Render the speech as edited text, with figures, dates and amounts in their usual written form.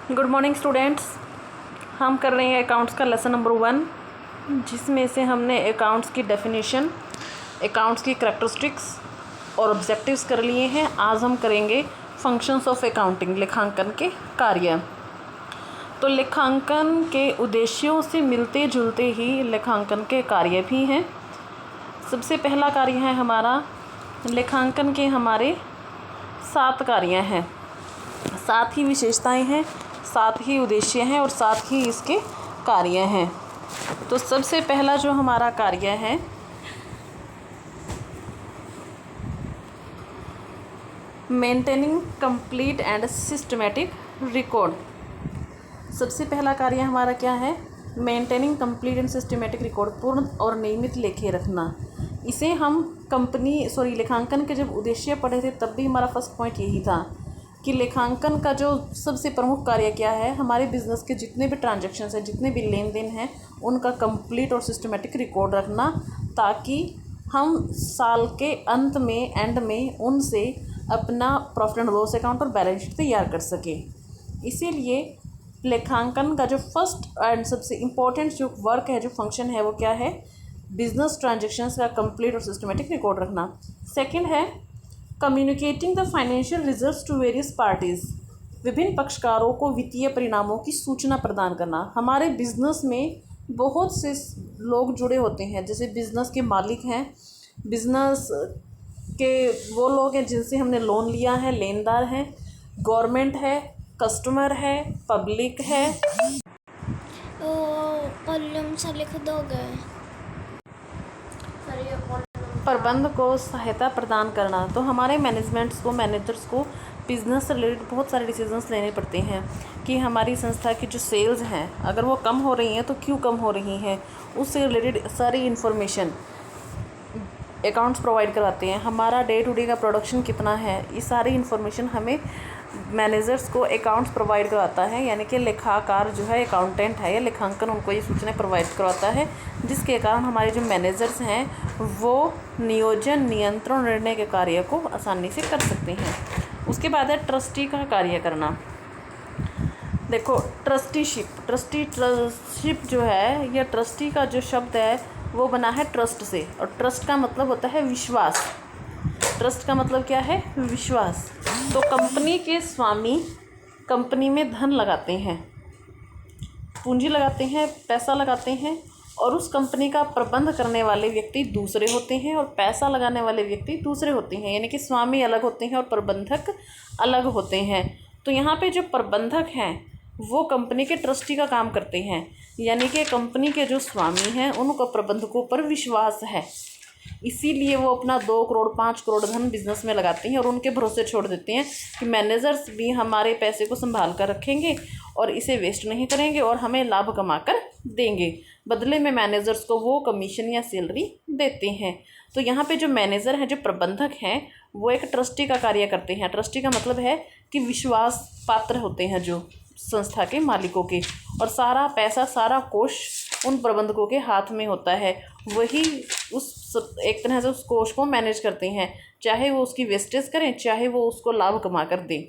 Good morning students. हम कर रहे हैं अकाउंट्स का लेसन नंबर 1, जिसमें से हमने अकाउंट्स की डेफिनेशन, अकाउंट्स की करैक्टरिस्टिक्स और ऑब्जेक्टिव्स कर लिए हैं। आज हम करेंगे फंक्शंस ऑफ अकाउंटिंग, लेखांकन के कार्य। तो लेखांकन के उद्देश्यों से मिलते जुलते ही लेखांकन के कार्य भी हैं। सबसे पहला कार्य है हमारा लेखांकन के हमारे 7 कार्य हैं, 7 ही विशेषताएं हैं, 7 ही उद्देश्य हैं और 7 ही इसके कार्य हैं। तो सबसे पहला जो हमारा कार्य है maintaining complete and systematic record. सबसे पहला कार्य हमारा क्या है? Maintaining complete and systematic record, पूर्ण और नियमित लेखे रखना। इसे हम लेखांकन के जब उद्देश्य पढ़े थे तब भी हमारा फर्स्ट पॉइंट यही था कि लेखांकन का जो सबसे प्रमुख कार्य क्या है, हमारे बिजनेस के जितने भी ट्रांजैक्शंस हैं, जितने भी लेन देन हैं, उनका कंप्लीट और सिस्टमेटिक रिकॉर्ड रखना, ताकि हम साल के अंत में एंड में उनसे अपना प्रॉफिट एंड लॉस अकाउंट और बैलेंस शीट तैयार कर सकें। इसीलिए लेखांकन का जो फर्स्ट एंड सबसे इम्पोर्टेंट जो वर्क है, जो फंक्शन है, वो क्या है? बिजनेस ट्रांजैक्शंस का कंप्लीट और सिस्टमेटिक रिकॉर्ड रखना। सेकंड है communicating the financial results to various parties, विभिन्न पक्षकारों को वित्तीय परिणामों की सूचना प्रदान करना। हमारे बिजनेस में बहुत से लोग जुड़े होते हैं, जैसे बिजनेस के मालिक हैं, बिजनेस के वो लोग हैं जिनसे हमने लोन लिया है, लेनदार हैं, गवर्नमेंट है, कस्टमर है, पब्लिक है। कॉलम सा लिख दोगे? प्रबंध को सहायता प्रदान करना। तो हमारे मैनेजर्स को बिजनेस से रिलेटेड बहुत सारे डिसीजंस लेने पड़ते हैं कि हमारी संस्था की जो सेल्स हैं, अगर वो कम हो रही हैं तो क्यों कम हो रही हैं, उससे रिलेटेड सारी इन्फॉर्मेशन अकाउंट्स प्रोवाइड करवाते हैं। हमारा डे टू डे का प्रोडक्शन कितना है, ये सारी इन्फॉर्मेशन हमें मैनेजर्स को अकाउंट्स प्रोवाइड करवाता है, यानी कि लेखाकार जो है, अकाउंटेंट है या लेखांकन, उनको ये सूचना प्रोवाइड करवाता है, जिसके कारण हमारे जो मैनेजर्स हैं वो नियोजन, नियंत्रण, निर्णय के कार्य को आसानी से कर सकते हैं। उसके बाद है ट्रस्टी का कार्य करना। देखो ट्रस्टीशिप जो है, या ट्रस्टी का जो शब्द है वो बना है ट्रस्ट से, और ट्रस्ट का मतलब होता है विश्वास। ट्रस्ट का मतलब क्या है? विश्वास। तो कंपनी के स्वामी कंपनी में धन लगाते हैं, पूंजी लगाते हैं, पैसा लगाते हैं, और उस कंपनी का प्रबंध करने वाले व्यक्ति दूसरे होते हैं और पैसा लगाने वाले व्यक्ति दूसरे होते हैं, यानी कि स्वामी अलग होते हैं और प्रबंधक अलग होते हैं। तो यहाँ पे जो प्रबंधक हैं वो कंपनी के ट्रस्टी का काम करते हैं, यानी कि कंपनी के जो स्वामी हैं उनको प्रबंधकों पर विश्वास है, इसीलिए वो अपना 2 करोड़ 5 करोड़ धन बिजनेस में लगाते हैं और उनके भरोसे छोड़ देते हैं कि मैनेजर्स भी हमारे पैसे को संभाल कर रखेंगे और इसे वेस्ट नहीं करेंगे और हमें लाभ कमा कर देंगे। बदले में मैनेजर्स को वो कमीशन या सैलरी देते हैं। तो यहाँ पे जो मैनेजर हैं, जो प्रबंधक हैं, वो एक ट्रस्टी का कार्य करते हैं। ट्रस्टी का मतलब है कि विश्वास पात्र होते हैं जो संस्था के मालिकों के, और सारा पैसा, सारा कोष उन प्रबंधकों के हाथ में होता है। वही एक तरह से उस कोष को मैनेज करते हैं, चाहे वो उसकी वेस्टेज करें, चाहे वो उसको लाभ कमा कर दें।